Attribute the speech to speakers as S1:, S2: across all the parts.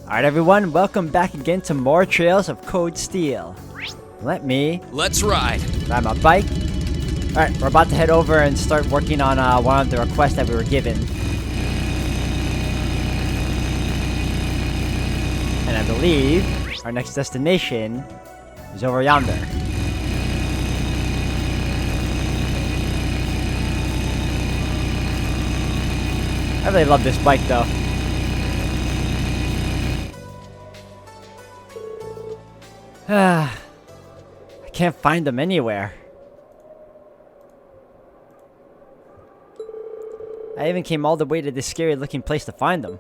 S1: Alright everyone, welcome back again to more Trails of Cold Steel.
S2: Let's ride
S1: my bike. Alright, we're about to head over and start working on one of the requests that we were given. And I believe our next destination is over yonder. I really love this bike though. I can't find them anywhere. I even came all the way to this scary looking place to find them.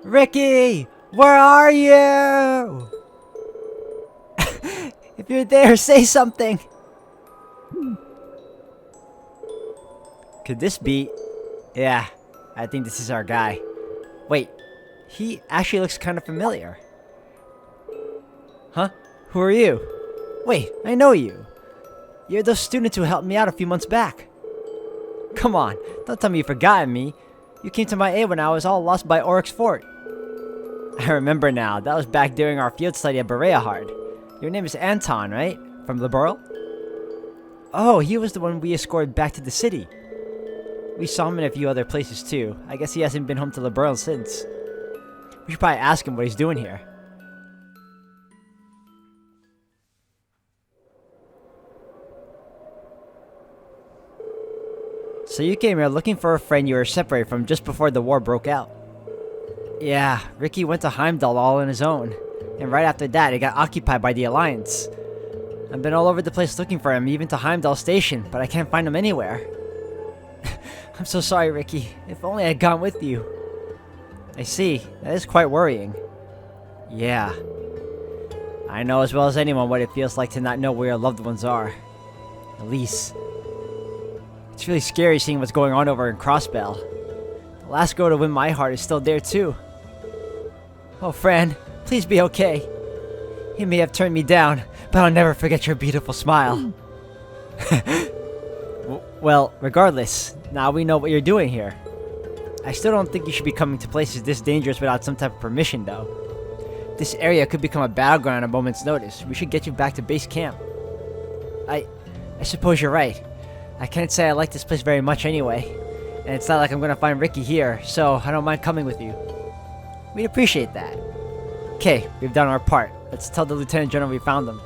S1: Ricky! Where are you? If you're there, say something! Could this be... Yeah, I think this is our guy. Wait, he actually looks kind of familiar. Huh? Who are you? Wait, I know you. You're those students who helped me out a few months back. Come on, don't tell me you've forgotten me. You came to my aid when I was all lost by Oryx Fort. I remember now, that was back during our field study at Bereahard. Your name is Anton, right? From Liberl? Oh, he was the one we escorted back to the city. We saw him in a few other places too. I guess he hasn't been home to Liberl since. We should probably ask him what he's doing here. So you came here looking for a friend you were separated from just before the war broke out. Yeah, Ricky went to Heimdall all on his own. And right after that, it got occupied by the Alliance. I've been all over the place looking for him, even to Heimdall Station, but I can't find him anywhere. I'm so sorry, Ricky. If only I had gone with you. I see. That is quite worrying. Yeah. I know as well as anyone what it feels like to not know where your loved ones are. Elise. It's really scary seeing what's going on over in Crossbell. The last girl to win my heart is still there too. Oh, Fran, please be okay. He may have turned me down, but I'll never forget your beautiful smile. Well, regardless, now we know what you're doing here. I still don't think you should be coming to places this dangerous without some type of permission, though. This area could become a battleground at a moment's notice. We should get you back to base camp. I suppose you're right. I can't say I like this place very much anyway. And it's not like I'm gonna find Ricky here, so I don't mind coming with you. We'd appreciate that. Okay, we've done our part. Let's tell the Lieutenant General we found them.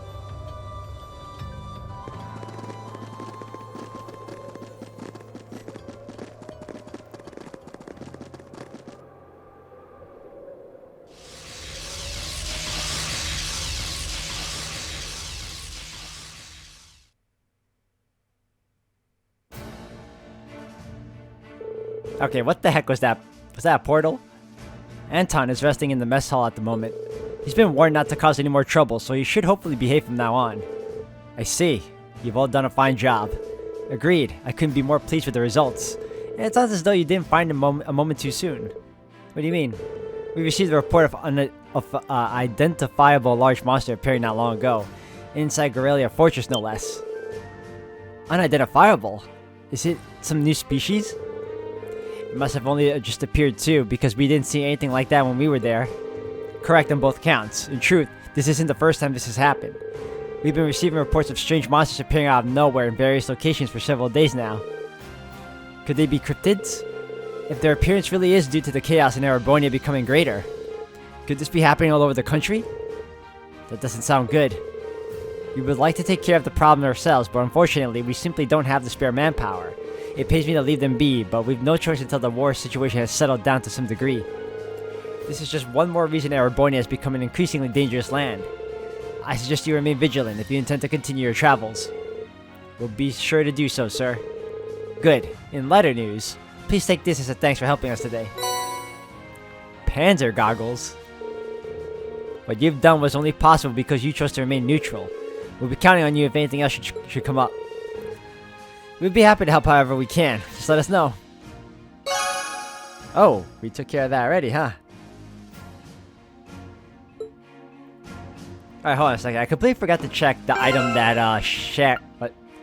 S1: Okay, what the heck was that? Was that a portal? Anton is resting in the mess hall at the moment. He's been warned not to cause any more trouble, so he should hopefully behave from now on. I see. You've all done a fine job. Agreed. I couldn't be more pleased with the results. And it's not as though you didn't find him a moment too soon. What do you mean? We received a report of identifiable large monster appearing not long ago. Inside Gorelia Fortress, no less. Unidentifiable? Is it some new species? It must have only just appeared too, because we didn't see anything like that when we were there. Correct on both counts. In truth, this isn't the first time this has happened. We've been receiving reports of strange monsters appearing out of nowhere in various locations for several days now. Could they be cryptids? If their appearance really is due to the chaos in Erebonia becoming greater, could this be happening all over the country? That doesn't sound good. We would like to take care of the problem ourselves, but unfortunately, we simply don't have the spare manpower. It pains me to leave them be, but we've no choice until the war situation has settled down to some degree. This is just one more reason Erebonia has become an increasingly dangerous land. I suggest you remain vigilant if you intend to continue your travels. We'll be sure to do so, sir. Good. In lighter news, please take this as a thanks for helping us today. Panzer goggles? What you've done was only possible because you chose to remain neutral. We'll be counting on you if anything else should come up. We'd be happy to help however we can. Just let us know. Oh, we took care of that already, huh? Alright, hold on a second. I completely forgot to check the item that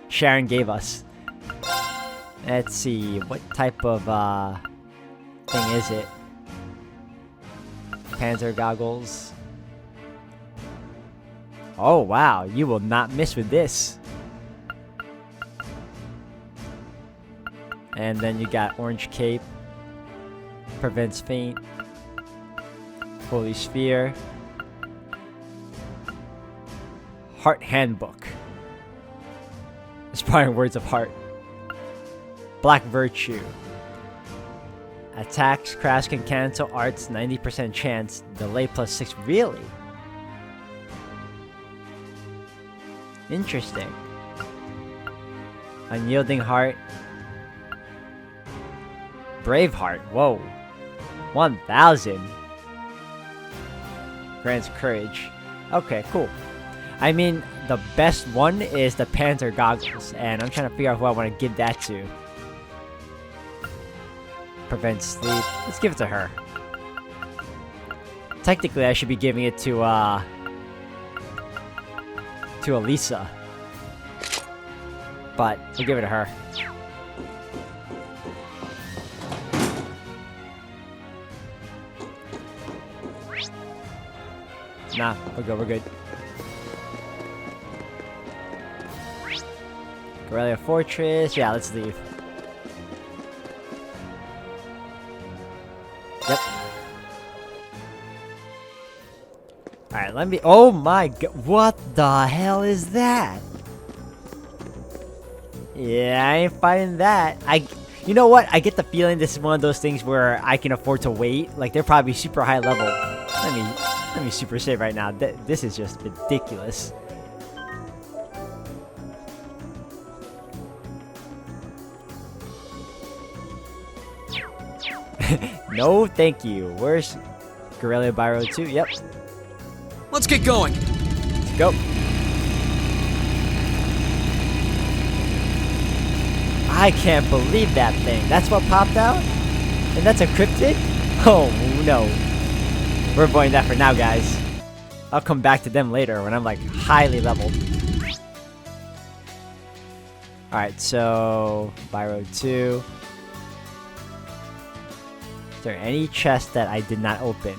S1: Sharon gave us. Let's see, what type of thing is it? Panzer goggles. Oh wow, you will not miss with this. And then you got orange cape. Prevents faint. Holy sphere. Heart handbook. Inspiring words of heart. Black virtue. Attacks, crafts can cancel arts, 90% chance. Delay +6. Really? Interesting. Unyielding heart. Brave heart. Whoa. 1000. Grants courage. Okay, cool. I mean, the best one is the Panzer goggles, and I'm trying to figure out who I want to give that to. Prevents sleep. Let's give it to her. Technically, I should be giving it to Elisa. But we'll give it to her. Nah, we're good. Corellia Fortress. Yeah, let's leave. Yep. Alright, let me. Oh my god. What the hell is that? Yeah, I ain't fighting that. You know what? I get the feeling this is one of those things where I can afford to wait. Like, they're probably super high level. Let me super save right now. This is just ridiculous. No, thank you. Where's Corellia Byro 2? Yep.
S2: Let's get going.
S1: Let's go. I can't believe that thing. That's what popped out? And that's a cryptid? Oh, no. We're avoiding that for now, guys. I'll come back to them later when I'm, like, highly leveled. Alright, so... Byro 2. Is there any chest that I did not open?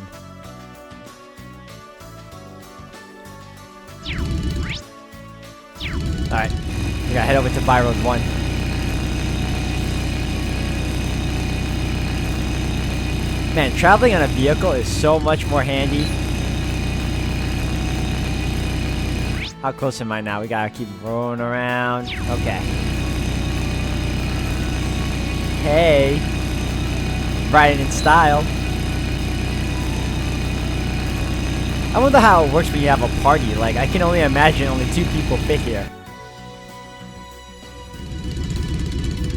S1: Alright. We gotta head over to Byro 1. Man, traveling on a vehicle is so much more handy. How close am I now? We gotta keep rolling around. Okay. Hey. Riding in style. I wonder how it works when you have a party. Like, I can only imagine only 2 people fit here.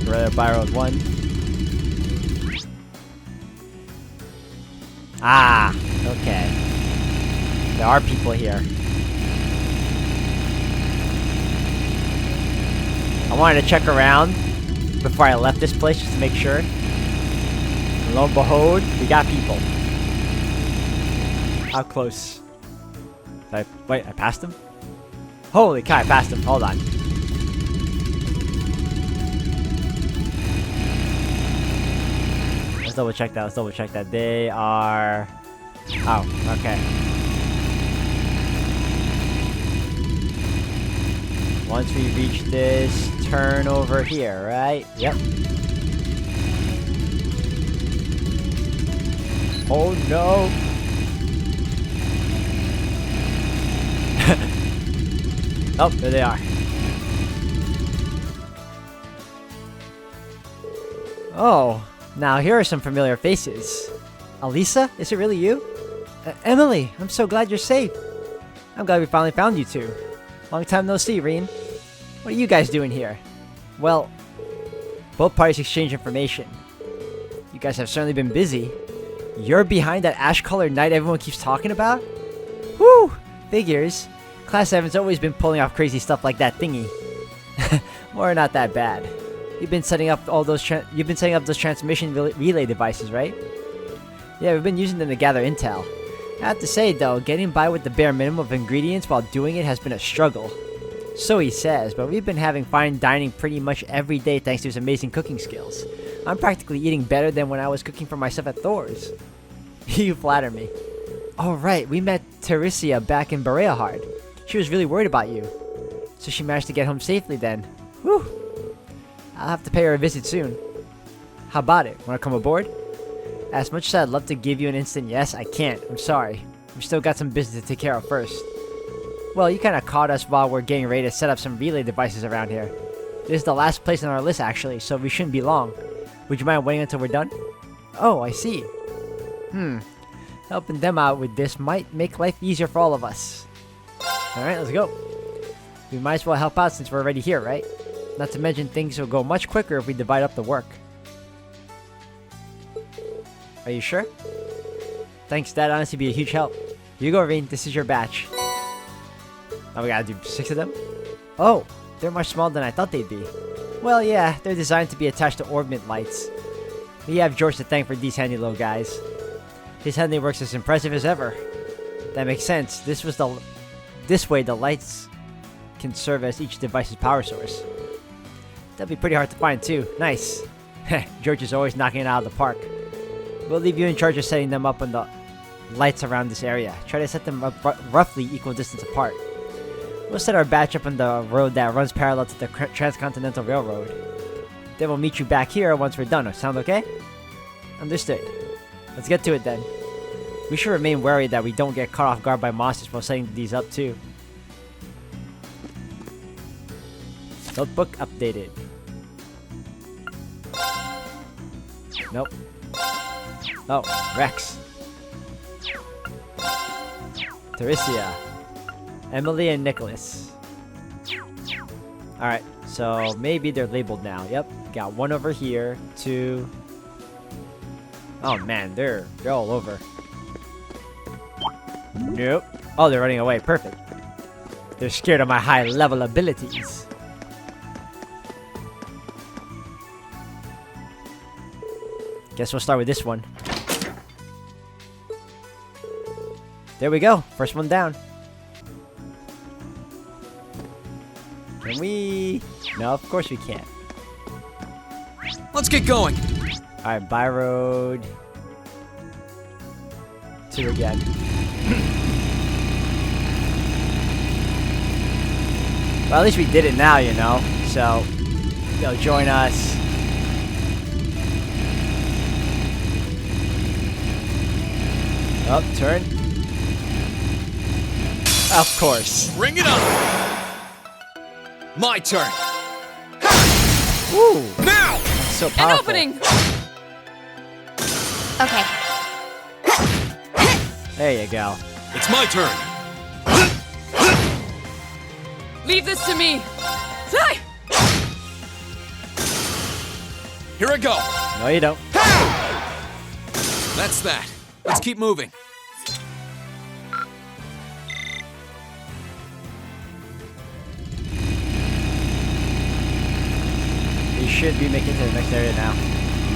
S1: Rather Byro 1. Ah, okay. There are people here. I wanted to check around before I left this place just to make sure. And lo and behold, we got people. How close? Wait, I passed him? Holy cow, I passed him. Hold on. Let's double check that. They are... Oh, okay. Once we reach this turn over here, right? Yep. Oh no! Oh, there they are. Oh. Now, here are some familiar faces. Elisa? Is it really you? Emily, I'm so glad you're safe. I'm glad we finally found you two. Long time no see, Reen. What are you guys doing here? Well, both parties exchange information. You guys have certainly been busy. You're behind that ash-colored knight everyone keeps talking about? Whew! Figures. Class 7's always been pulling off crazy stuff like that thingy. More not that bad. You've been setting up all those those transmission relay devices, right? Yeah, we've been using them to gather intel. I have to say though, getting by with the bare minimum of ingredients while doing it has been a struggle. So he says, but we've been having fine dining pretty much every day thanks to his amazing cooking skills. I'm practically eating better than when I was cooking for myself at Thor's. You flatter me. Oh right, we met Teresia back in Bereahard. She was really worried about you. So she managed to get home safely then. Whew. I'll have to pay her a visit soon. How about it? Wanna come aboard? As much as I'd love to give you an instant yes, I can't. I'm sorry. We've still got some business to take care of first. Well, you kinda caught us while we're getting ready to set up some relay devices around here. This is the last place on our list actually, so we shouldn't be long. Would you mind waiting until we're done? Oh, I see. Helping them out with this might make life easier for all of us. Alright, let's go. We might as well help out since we're already here, right? Not to mention things will go much quicker if we divide up the work. Are you sure? Thanks, that'd honestly be a huge help. Here you go, Reen, this is your batch. Oh, we gotta do 6 of them? Oh, they're much smaller than I thought they'd be. Well, yeah, they're designed to be attached to orbit lights. We have George to thank for these handy little guys. His handiwork's as impressive as ever. That makes sense. This way the lights can serve as each device's power source. That'd be pretty hard to find too. Nice. George is always knocking it out of the park. We'll leave you in charge of setting them up on the lights around this area. Try to set them up roughly equal distance apart. We'll set our batch up on the road that runs parallel to the Transcontinental Railroad. Then we'll meet you back here once we're done. Sound okay? Understood. Let's get to it then. We should remain wary that we don't get caught off guard by monsters while setting these up too. Notebook updated. Nope. Oh, Rex. Teresia. Emily and Nicholas. Alright, so maybe they're labeled now. Yep, got one over here, 2. Oh man, they're all over. Nope. Oh, they're running away. Perfect. They're scared of my high level abilities. Guess we'll start with this one. There we go. First one down. Can we? No, of course we can't.
S2: Let's get going.
S1: Alright, by road 2 again. Well, at least we did it now, you know. So, they'll join us. Up, turn. Of course.
S2: Bring it on. My turn.
S1: Woo!
S2: Now!
S1: So
S3: An
S1: powerful.
S3: opening! Okay.
S1: There you go.
S2: It's my turn.
S3: Leave this to me! Die!
S2: Here I go.
S1: No, you don't.
S2: That's that. Let's keep moving.
S1: You should be making it to the next area now.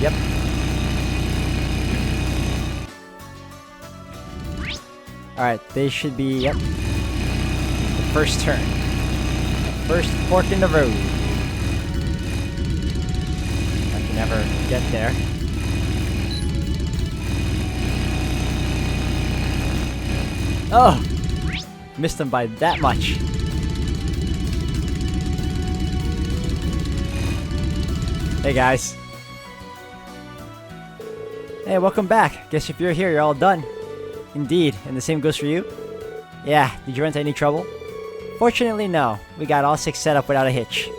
S1: Yep. Alright, they should be, yep. The first turn. First fork in the road. I can never get there. Oh! Missed them by that much. Hey guys. Hey, welcome back. Guess if you're here, you're all done. Indeed, and the same goes for you? Yeah, did you run into any trouble? Fortunately, no. We got all 6 set up without a hitch.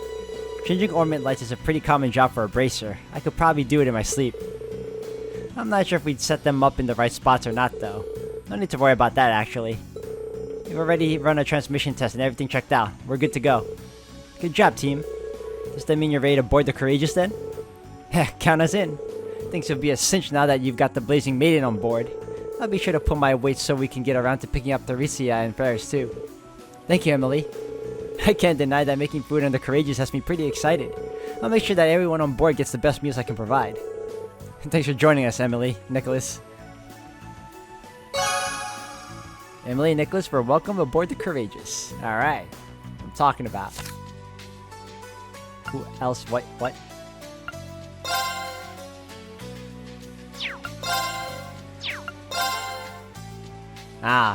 S1: Changing ornament lights is a pretty common job for a bracer. I could probably do it in my sleep. I'm not sure if we'd set them up in the right spots or not, though. No need to worry about that, actually. We've already run a transmission test and everything checked out. We're good to go. Good job, team. Does that mean you're ready to board the Courageous, then? Heh, count us in. Things will be a cinch now that you've got the Blazing Maiden on board. I'll be sure to pull my weight so we can get around to picking up Teresia and Ferris, too. Thank you, Emily. I can't deny that making food on the Courageous has me pretty excited. I'll make sure that everyone on board gets the best meals I can provide. Thanks for joining us, Emily, Nicholas. Emily and Nicholas were welcome aboard the Courageous. Alright. I'm talking about. Who else? What?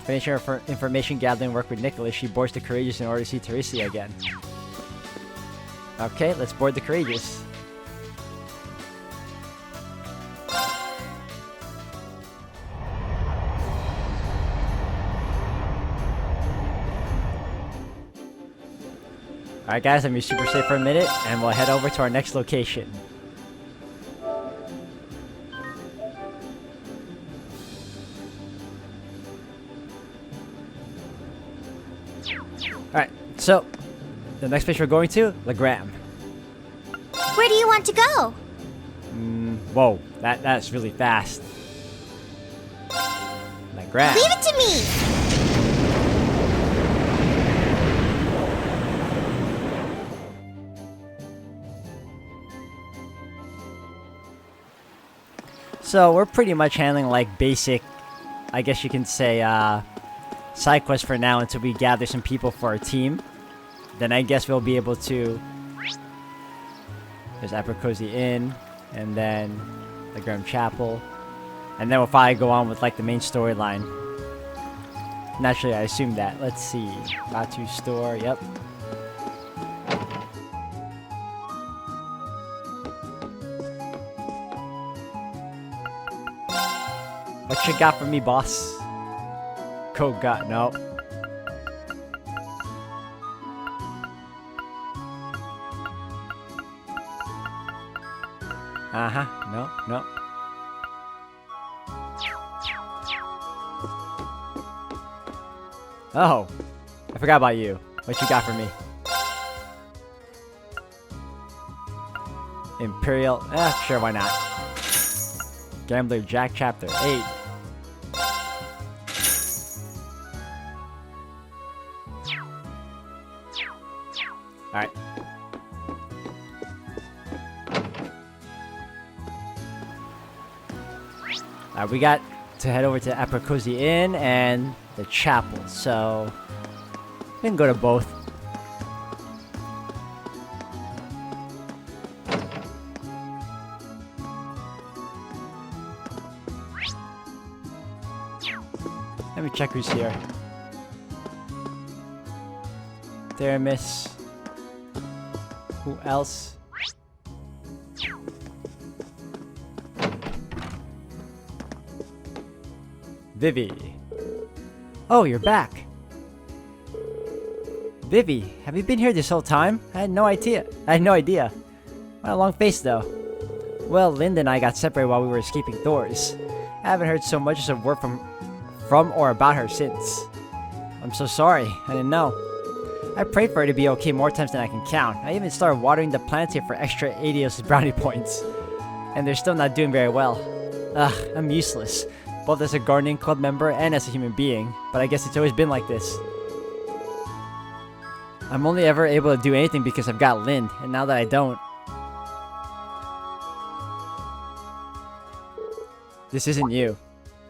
S1: Finishing her information gathering work with Nicholas, she boards the Courageous in order to see Teresa again. Okay, let's board the Courageous. Alright guys, let me super safe for a minute, and we'll head over to our next location. Alright, so, the next place we're going to, Legram.
S4: Where do you want to go?
S1: Whoa, that's really fast. Legram.
S4: Leave it to me!
S1: So, we're pretty much handling like basic, I guess you can say, side quests for now until we gather some people for our team. Then I guess we'll be able to... There's Apracozy Inn, and then the Graham Chapel. And then we'll probably go on with like the main storyline. Naturally, I assume that. Let's see. Batu store, yep. What you got for me, boss? Code got no. No. Oh, I forgot about you. What you got for me? Imperial, sure, why not? Gambler Jack Chapter 8. Alright. We got to head over to Apracozy Inn and the chapel, so we can go to both. Let me check who's here. Theramis. Who else? Vivi. Oh, you're back. Vivi, have you been here this whole time? I had no idea. What a long face, though. Well, Linda and I got separated while we were escaping Thors. I haven't heard so much as a word from or about her since. I'm so sorry. I didn't know. I prayed for her to be okay more times than I can count. I even started watering the plants here for extra Adios brownie points. And they're still not doing very well. Ugh, I'm useless. Both as a gardening club member and as a human being. But I guess it's always been like this. I'm only ever able to do anything because I've got Lind, and now that I don't... This isn't you.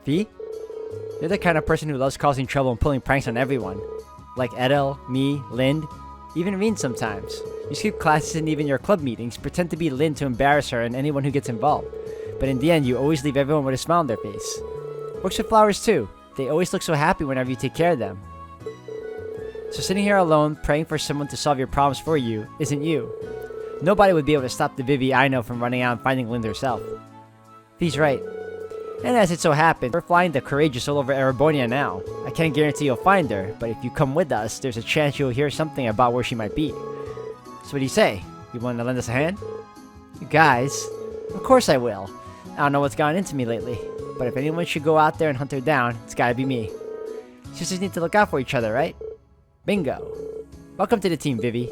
S1: V? You're the kind of person who loves causing trouble and pulling pranks on everyone. Like Edel, me, Lind, even Reen sometimes. You skip classes and even your club meetings, pretend to be Lind to embarrass her and anyone who gets involved. But in the end, you always leave everyone with a smile on their face. Works with flowers too. They always look so happy whenever you take care of them. So sitting here alone, praying for someone to solve your problems for you, isn't you. Nobody would be able to stop the Vivi I know from running out and finding Lind herself. V's right. And as it so happens, we're flying the Courageous all over Erebonia now. I can't guarantee you'll find her, but if you come with us, there's a chance you'll hear something about where she might be. So what do you say? You want to lend us a hand? You guys? Of course I will. I don't know what's gotten into me lately, but if anyone should go out there and hunt her down, it's gotta be me. Sisters need to look out for each other, right? Bingo. Welcome to the team, Vivi.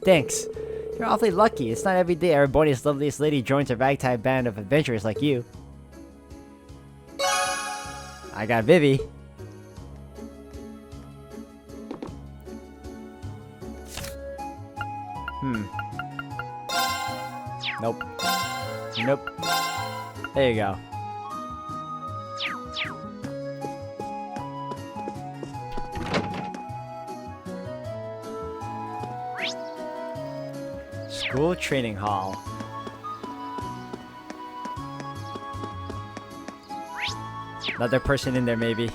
S1: Thanks. You're awfully lucky. It's not every day Erebonia's loveliest lady joins a ragtag band of adventurers like you. I got Vivi. Nope. There you go. School training hall. Another person in there, maybe.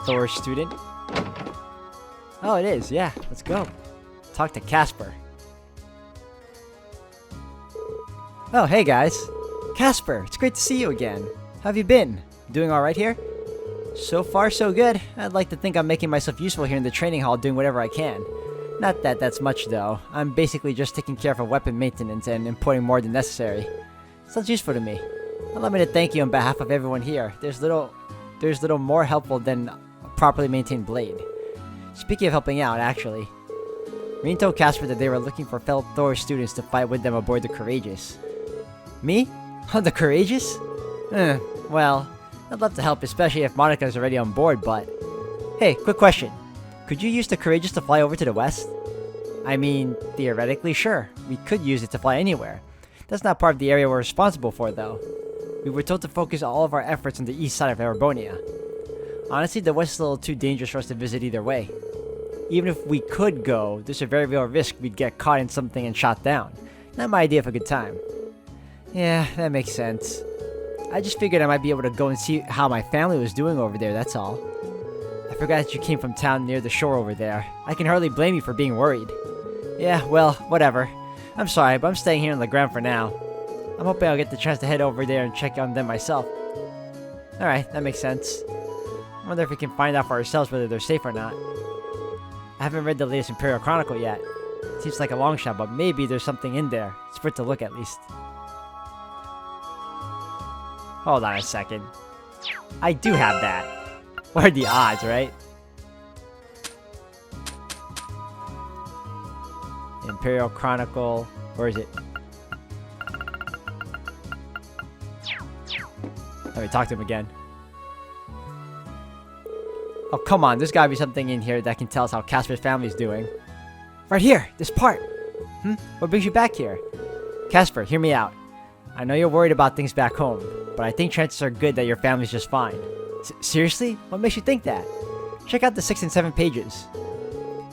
S1: Thor student. Oh, it is. Yeah, let's go. Talk to Casper. Oh, hey guys. Casper, it's great to see you again. How have you been? Doing alright here? So far, so good. I'd like to think I'm making myself useful here in the training hall doing whatever I can. Not that that's much though. I'm basically just taking care of weapon maintenance and importing more than necessary. Sounds useful to me. Allow me to thank you on behalf of everyone here. There's little more helpful than a properly maintained blade. Speaking of helping out, actually, Reen told Casper that they were looking for fellow Thor students to fight with them aboard the Courageous. Me? The Courageous? Well, I'd love to help, especially if Monica's already on board, but... Hey, quick question. Could you use the Courageous to fly over to the west? I mean, theoretically, sure. We could use it to fly anywhere. That's not part of the area we're responsible for, though. We were told to focus all of our efforts on the east side of Erebonia. Honestly, the west is a little too dangerous for us to visit either way. Even if we could go, there's a very real risk we'd get caught in something and shot down. Not my idea of a good time. Yeah, that makes sense. I just figured I might be able to go and see how my family was doing over there, that's all. I forgot that you came from town near the shore over there. I can hardly blame you for being worried. Yeah, well, whatever. I'm sorry, but I'm staying here on the ground for now. I'm hoping I'll get the chance to head over there and check on them myself. Alright, that makes sense. I wonder if we can find out for ourselves whether they're safe or not. I haven't read the latest Imperial Chronicle yet. It seems like a long shot, but maybe there's something in there. It's worth a look at least. Hold on a second. I do have that. What are the odds, right? Imperial Chronicle. Where is it? Let me talk to him again. Oh, come on. There's gotta be something in here that can tell us how Casper's family's doing. Right here! This part! What brings you back here? Casper, hear me out. I know you're worried about things back home, but I think chances are good that your family's just fine. Seriously? What makes you think that? Check out the 6 and 7 pages.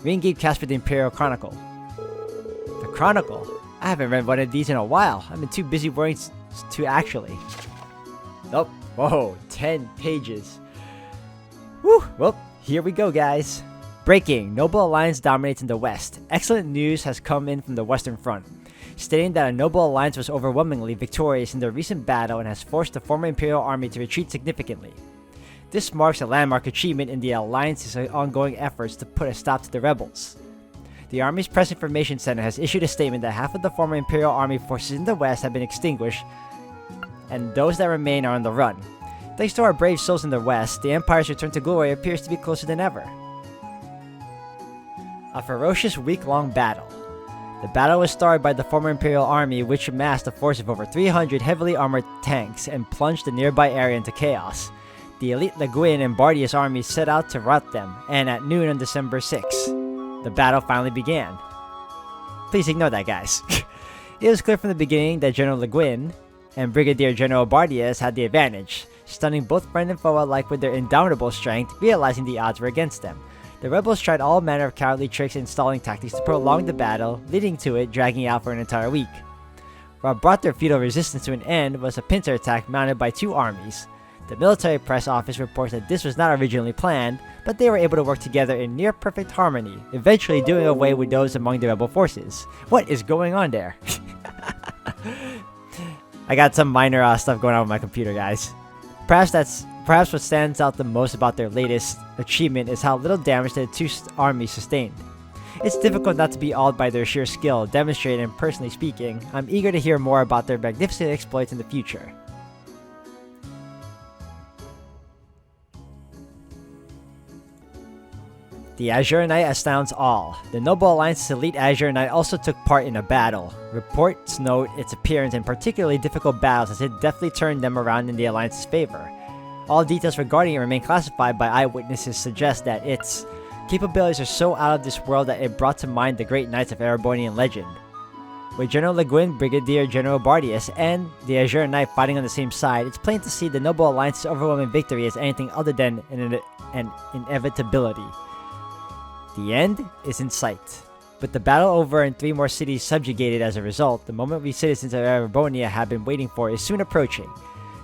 S1: Reen gave Casper the Imperial Chronicle. The Chronicle? I haven't read one of these in a while. I've been too busy worrying to actually. Nope. Whoa, 10 pages. Whew, well, here we go, guys. Breaking. Noble Alliance dominates in the west. Excellent news has come in from the Western Front, stating that a Noble Alliance was overwhelmingly victorious in the recent battle and has forced the former Imperial Army to retreat significantly. This marks a landmark achievement in the Alliance's ongoing efforts to put a stop to the rebels. The Army's Press Information Center has issued a statement that half of the former Imperial Army forces in the west have been extinguished, and those that remain are on the run. Thanks to our brave souls in the west, the Empire's return to glory appears to be closer than ever. A ferocious week-long battle. The battle was started by the former Imperial Army, which amassed a force of over 300 heavily armored tanks and plunged the nearby area into chaos. The elite Le Guin and Bardius armies set out to rout them, and at noon on December 6, the battle finally began. Please ignore that, guys. It was clear from the beginning that General Le Guin and Brigadier General Bardius had the advantage, stunning both friend and foe alike with their indomitable strength, realizing the odds were against them. The rebels tried all manner of cowardly tricks and stalling tactics to prolong the battle, leading to it dragging out for an entire week. What brought their futile resistance to an end was a pincer attack mounted by two armies. The military press office reports that this was not originally planned, but they were able to work together in near-perfect harmony, eventually doing away with those among the rebel forces. What is going on there? I got some minor stuff going on with my computer, guys. Perhaps what stands out the most about their latest achievement is how little damage the two armies sustained. It's difficult not to be awed by their sheer skill, demonstrated and personally speaking. I'm eager to hear more about their magnificent exploits in the future. The Azure Knight astounds all. The Noble Alliance's elite Azure Knight also took part in a battle. Reports note its appearance in particularly difficult battles as it deftly turned them around in the Alliance's favor. All details regarding it remain classified, but eyewitnesses suggest that its capabilities are so out of this world that it brought to mind the great knights of Erebonian legend. With General Le Guin, Brigadier General Bardius, and the Azure Knight fighting on the same side, it's plain to see the Noble Alliance's overwhelming victory as anything other than an inevitability. The end is in sight. With the battle over and 3 more cities subjugated as a result, the moment we citizens of Erebonia have been waiting for is soon approaching.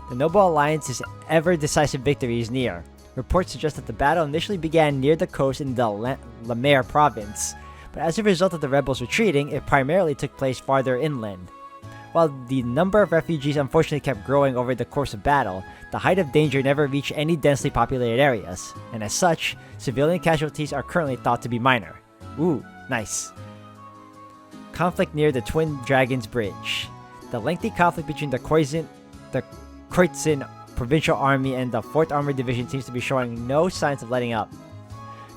S1: The Noble Alliance's ever-decisive victory is near. Reports suggest that the battle initially began near the coast in the Lemare province, but as a result of the rebels retreating, it primarily took place farther inland. While the number of refugees unfortunately kept growing over the course of battle, the height of danger never reached any densely populated areas, and as such, civilian casualties are currently thought to be minor. Ooh, nice. Conflict near the Twin Dragons Bridge. The lengthy conflict between the Kroitzen Provincial Army and the 4th Armored Division seems to be showing no signs of letting up.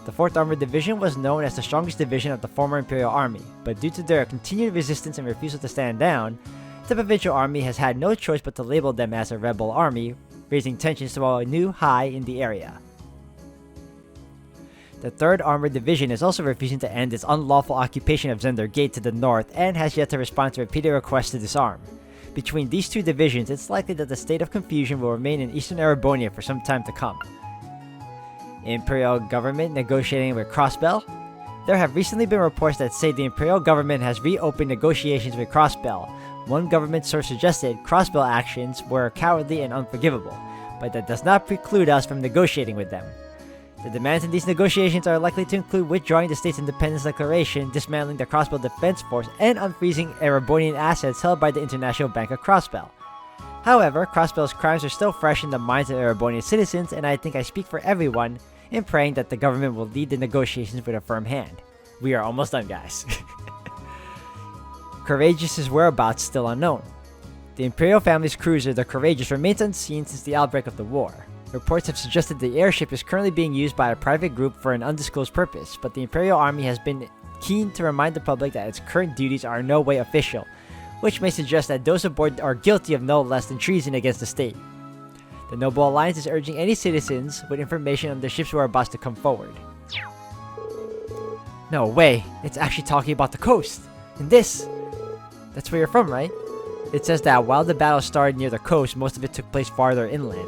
S1: The 4th Armored Division was known as the strongest division of the former Imperial Army, but due to their continued resistance and refusal to stand down, the Provincial Army has had no choice but to label them as a rebel army, raising tensions to a new high in the area. The 3rd Armored Division is also refusing to end its unlawful occupation of Zender Gate to the north and has yet to respond to repeated requests to disarm. Between these 2 divisions, it's likely that the state of confusion will remain in eastern Erebonia for some time to come. Imperial government negotiating with Crossbell. There have recently been reports that say the Imperial government has reopened negotiations with Crossbell. One government source suggested Crossbell actions were cowardly and unforgivable, but that does not preclude us from negotiating with them. The demands in these negotiations are likely to include withdrawing the state's independence declaration, dismantling the Crossbell Defense Force, and unfreezing Erebonian assets held by the International Bank of Crossbell. However, Crossbell's crimes are still fresh in the minds of Erebonian citizens, and I think I speak for everyone in praying that the government will lead the negotiations with a firm hand. We are almost done, guys. Courageous' whereabouts still unknown. The Imperial family's cruiser, the Courageous, remains unseen since the outbreak of the war. Reports have suggested the airship is currently being used by a private group for an undisclosed purpose, but the Imperial Army has been keen to remind the public that its current duties are in no way official, which may suggest that those aboard are guilty of no less than treason against the state. The Noble Alliance is urging any citizens with information on the ship's whereabouts to come forward. No way, it's actually talking about the coast. And that's where you're from, right? It says that while the battle started near the coast, most of it took place farther inland.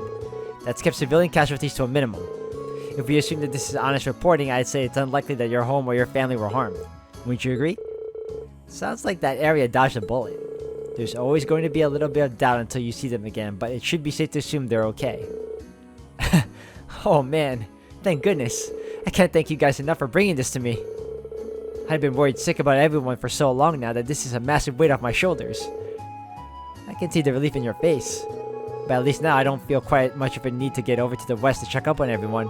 S1: That's kept civilian casualties to a minimum. If we assume that this is honest reporting, I'd say it's unlikely that your home or your family were harmed. Wouldn't you agree? Sounds like that area dodged a bullet. There's always going to be a little bit of doubt until you see them again, but it should be safe to assume they're okay. Oh man, thank goodness. I can't thank you guys enough for bringing this to me. I've been worried sick about everyone for so long now that this is a massive weight off my shoulders. I can see the relief in your face. But at least now I don't feel quite much of a need to get over to the west to check up on everyone.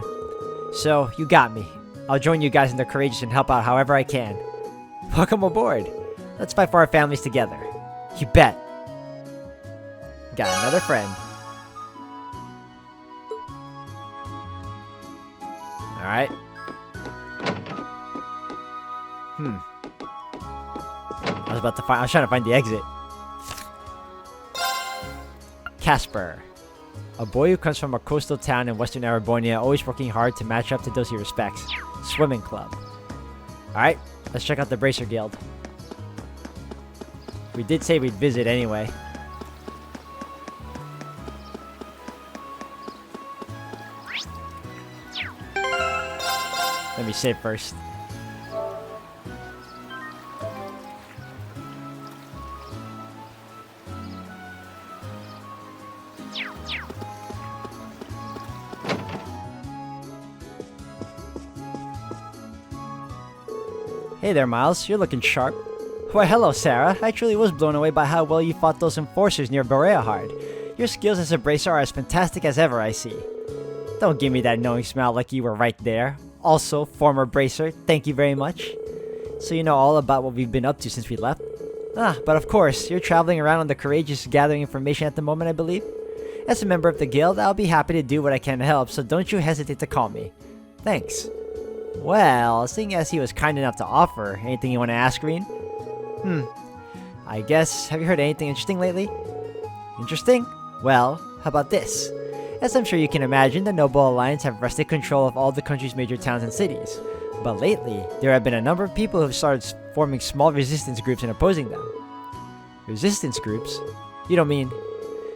S1: So, you got me. I'll join you guys in the Courageous and help out however I can. Welcome aboard. Let's fight for our families together. You bet. Got another friend. Alright. I was trying to find the exit. Casper. A boy who comes from a coastal town in western Erebonia, always working hard to match up to those he respects. Swimming club. Alright, let's check out the Bracer Guild. We did say we'd visit anyway. Let me save first. Hey there, Miles. You're looking sharp. Why, hello, Sarah. I truly was blown away by how well you fought those enforcers near Bereahard. Your skills as a bracer are as fantastic as ever, I see. Don't give me that knowing smile like you were right there. Also, former bracer, thank you very much. So you know all about what we've been up to since we left? But of course, you're traveling around on the Courageous gathering information at the moment, I believe? As a member of the guild, I'll be happy to do what I can to help, so don't you hesitate to call me. Thanks. Well, seeing as he was kind enough to offer, anything you want to ask, Reen? I guess, have you heard anything interesting lately? Interesting? Well, how about this? As I'm sure you can imagine, the Noble Alliance have wrested control of all the country's major towns and cities. But lately, there have been a number of people who have started forming small resistance groups and opposing them. Resistance groups? You don't mean...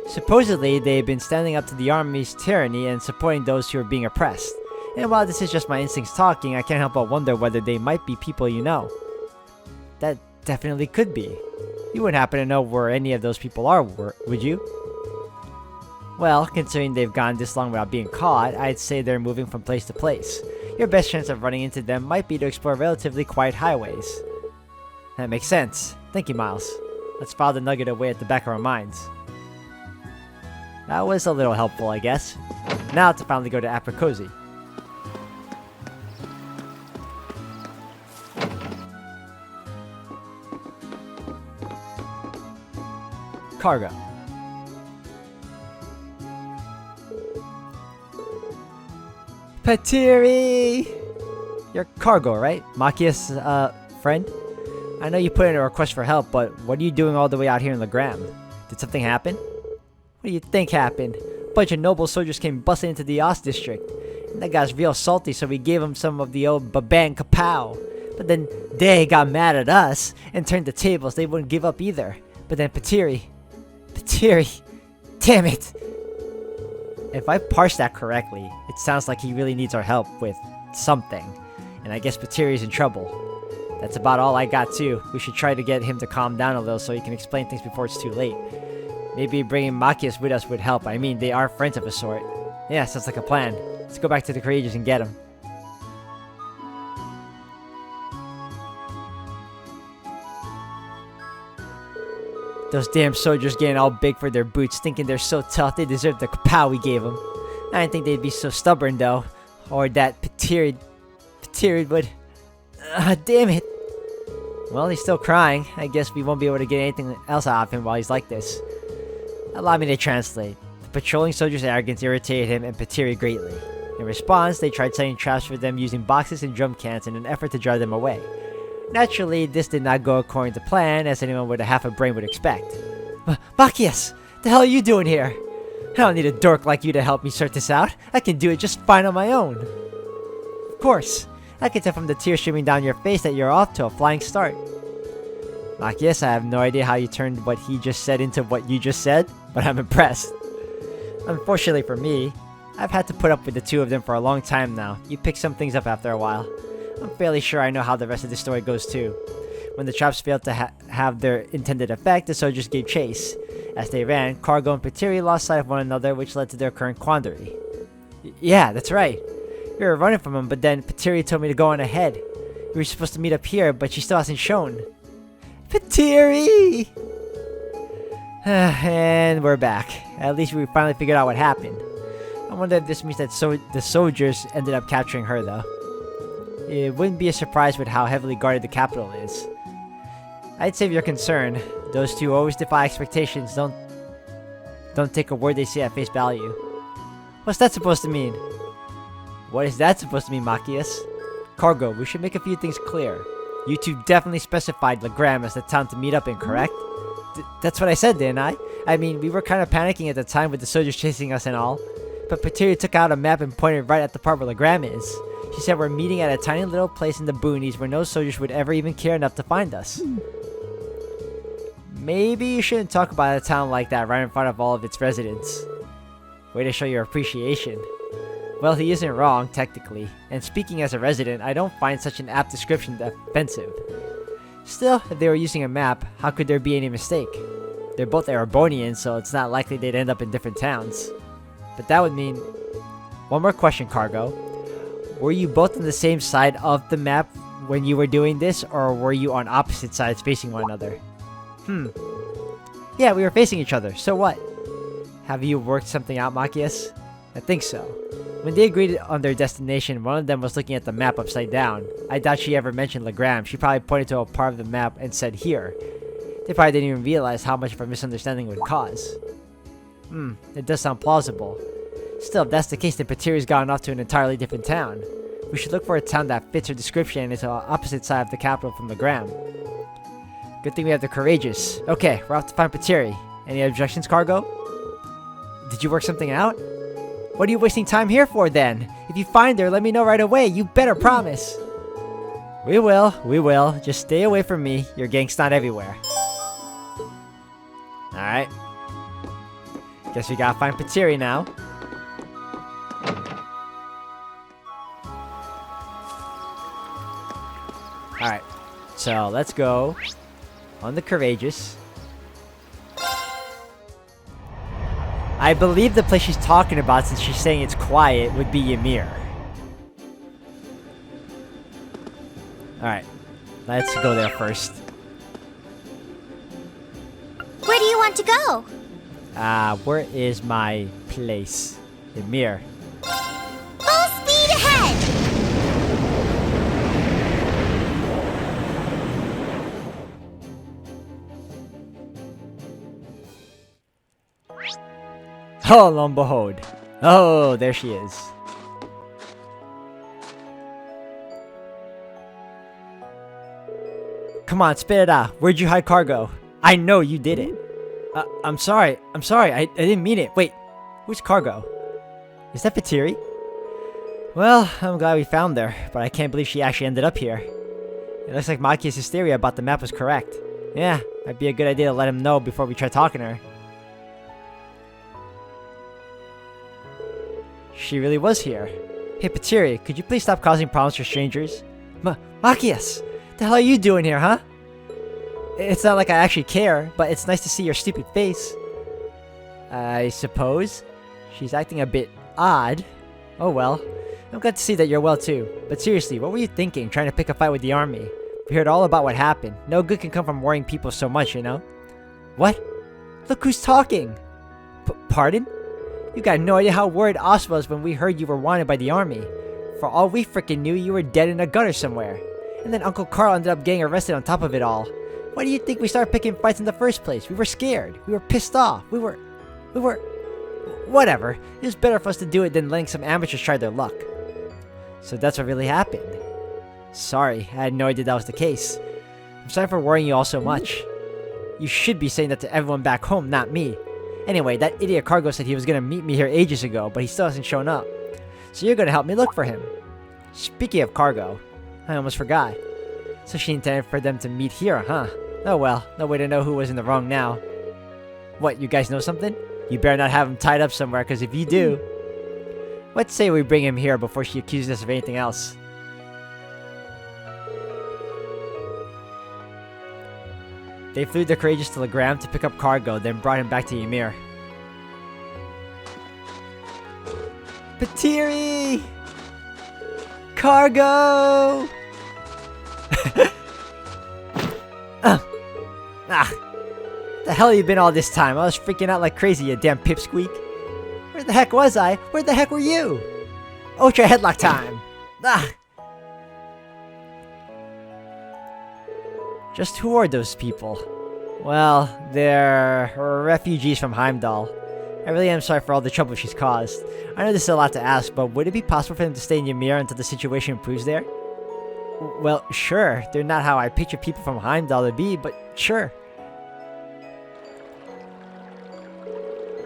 S1: Supposedly, they've been standing up to the army's tyranny and supporting those who are being oppressed. And while this is just my instincts talking, I can't help but wonder whether they might be people you know. That definitely could be. You wouldn't happen to know where any of those people are, would you? Well, considering they've gone this long without being caught, I'd say they're moving from place to place. Your best chance of running into them might be to explore relatively quiet highways. That makes sense. Thank you, Miles. Let's file the nugget away at the back of our minds. That was a little helpful, I guess. Now to finally go to Apricosy. Cargo. Patiri! You're Cargo, right? Machia's, friend? I know you put in a request for help, but what are you doing all the way out here in Legram? Did something happen? What do you think happened? A bunch of noble soldiers came busting into the Ost district. And that guy's real salty, so we gave him some of the old babang kapow. But then they got mad at us and turned the tables. They wouldn't give up either. But then Patiri, damn it! If I parsed that correctly, it sounds like he really needs our help with something. And I guess Patiri's in trouble. That's about all I got too. We should try to get him to calm down a little so he can explain things before it's too late. Maybe bringing Machias with us would help. I mean, they are friends of a sort. Yeah, sounds like a plan. Let's go back to the Courageous and get him. Those damn soldiers getting all big for their boots, thinking they're so tough they deserve the kapow we gave them. I didn't think they'd be so stubborn though. Or that Patiri would... damn it. Well, he's still crying. I guess we won't be able to get anything else out of him while he's like this. Allow me to translate. The patrolling soldiers' arrogance irritated him and Patiri greatly. In response, they tried setting traps for them using boxes and drum cans in an effort to drive them away. Naturally, this did not go according to plan, as anyone with a half a brain would expect. Machias! The hell are you doing here? I don't need a dork like you to help me sort this out. I can do it just fine on my own. Of course. I can tell from the tears streaming down your face that you're off to a flying start. Machias, I have no idea how you turned what he just said into what you just said, but I'm impressed. Unfortunately for me, I've had to put up with the two of them for a long time now. You pick some things up after a while. I'm fairly sure I know how the rest of the story goes too. When the traps failed to have their intended effect, the soldiers gave chase. As they ran, Cargo and Patiri lost sight of one another, which led to their current quandary. Yeah, that's right. We were running from him, but then Patiri told me to go on ahead. We were supposed to meet up here, but she still hasn't shown. Patiri! And we're back. At least we finally figured out what happened. I wonder if this means that the soldiers ended up capturing her, though. It wouldn't be a surprise with how heavily guarded the capital is. I'd save your concern. Those two always defy expectations. Don't take a word they say at face value. What's that supposed to mean? What is that supposed to mean, Machias? Cargo, we should make a few things clear. You two definitely specified Legram as the town to meet up in, correct? That's what I said, didn't I? I mean, we were kind of panicking at the time with the soldiers chasing us and all. But Patiri took out a map and pointed right at the part where Legram is. She said we're meeting at a tiny little place in the boonies where no soldiers would ever even care enough to find us. Maybe you shouldn't talk about a town like that right in front of all of its residents. Way to show your appreciation. Well, he isn't wrong, technically. And speaking as a resident, I don't find such an apt description offensive. Still, if they were using a map, how could there be any mistake? They're both Erebonians, so it's not likely they'd end up in different towns. But that would mean... One more question, Cargo. Were you both on the same side of the map when you were doing this, or were you on opposite sides facing one another? Yeah, we were facing each other, so what? Have you worked something out, Machias? I think so. When they agreed on their destination, one of them was looking at the map upside down. I doubt she ever mentioned Legram. She probably pointed to a part of the map and said here. They probably didn't even realize how much of a misunderstanding it would cause. It does sound plausible. Still, if that's the case, then Patiri's gone off to an entirely different town. We should look for a town that fits her description and is on the opposite side of the capital from Legram. Good thing we have the Courageous. Okay, we're off to find Patiri. Any objections, Cargo? Did you work something out? What are you wasting time here for, then? If you find her, let me know right away. You better promise. We will. Just stay away from me. Your gang's not everywhere. Alright. Guess we gotta find Patiri now. Alright, so let's go on the Courageous. I believe the place she's talking about, since she's saying it's quiet, would be Ymir. Alright, let's go there first.
S4: Where do you want to go?
S1: Where is my place? Ymir.
S4: Full speed ahead!
S1: Oh, lo and behold. Oh, there she is. Come on, spit it out. Where'd you hide cargo? I know you did it. I'm sorry. I didn't mean it. Wait, who's cargo? Is that Patiri? Well, I'm glad we found her, but I can't believe she actually ended up here. It looks like Maki's hysteria about the map was correct. Yeah, might be a good idea to let him know before we try talking to her. She really was here. Hey, Patiri, could you please stop causing problems for strangers? Machias! The hell are you doing here, huh? It's not like I actually care, but it's nice to see your stupid face. I suppose? She's acting a bit odd. Oh well. I'm glad to see that you're well too. But seriously, what were you thinking, trying to pick a fight with the army? We heard all about what happened. No good can come from worrying people so much, you know? What? Look who's talking! Pardon? You got no idea how worried Oz was when we heard you were wanted by the army. For all we frickin' knew, you were dead in a gutter somewhere. And then Uncle Carl ended up getting arrested on top of it all. Why do you think we started picking fights in the first place? We were scared. We were pissed off. We were... Whatever. It was better for us to do it than letting some amateurs try their luck. So that's what really happened. Sorry, I had no idea that was the case. I'm sorry for worrying you all so much. You should be saying that to everyone back home, not me. Anyway, that idiot Cargo said he was gonna meet me here ages ago, but he still hasn't shown up. So you're gonna help me look for him. Speaking of Cargo, I almost forgot. So she intended for them to meet here, huh? Oh well, no way to know who was in the wrong now. What, you guys know something? You better not have him tied up somewhere, because if you do... Let's say we bring him here before she accuses us of anything else. They flew the Courageous to Legram to pick up Cargo, then brought him back to Ymir. Patiri! Cargo! The hell have you been all this time? I was freaking out like crazy, you damn pipsqueak. Where the heck was I? Where the heck were you? Ultra headlock time! Just who are those people? Well, they're refugees from Heimdall. I really am sorry for all the trouble she's caused. I know this is a lot to ask, but would it be possible for them to stay in Ymir until the situation improves there? Well, sure. They're not how I picture people from Heimdall to be, but sure.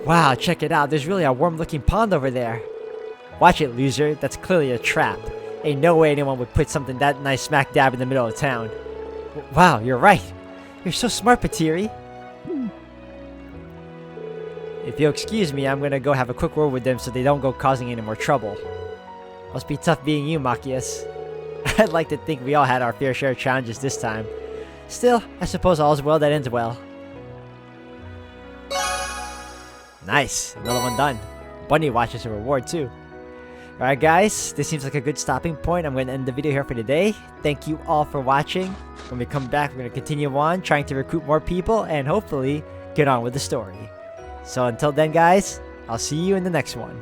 S1: Wow, check it out. There's really a warm-looking pond over there. Watch it, loser. That's clearly a trap. Ain't no way anyone would put something that nice smack dab in the middle of town. Wow, you're right. You're so smart, Patiri. If you'll excuse me, I'm gonna go have a quick word with them so they don't go causing any more trouble. Must be tough being you, Machias. I'd like to think we all had our fair share of challenges this time. Still, I suppose all's well that ends well. Nice, another one done. Bunny Watch is a reward too. Alright guys, this seems like a good stopping point. I'm going to end the video here for today. Thank you all for watching. When we come back, we're going to continue on trying to recruit more people and hopefully get on with the story. So until then guys, I'll see you in the next one.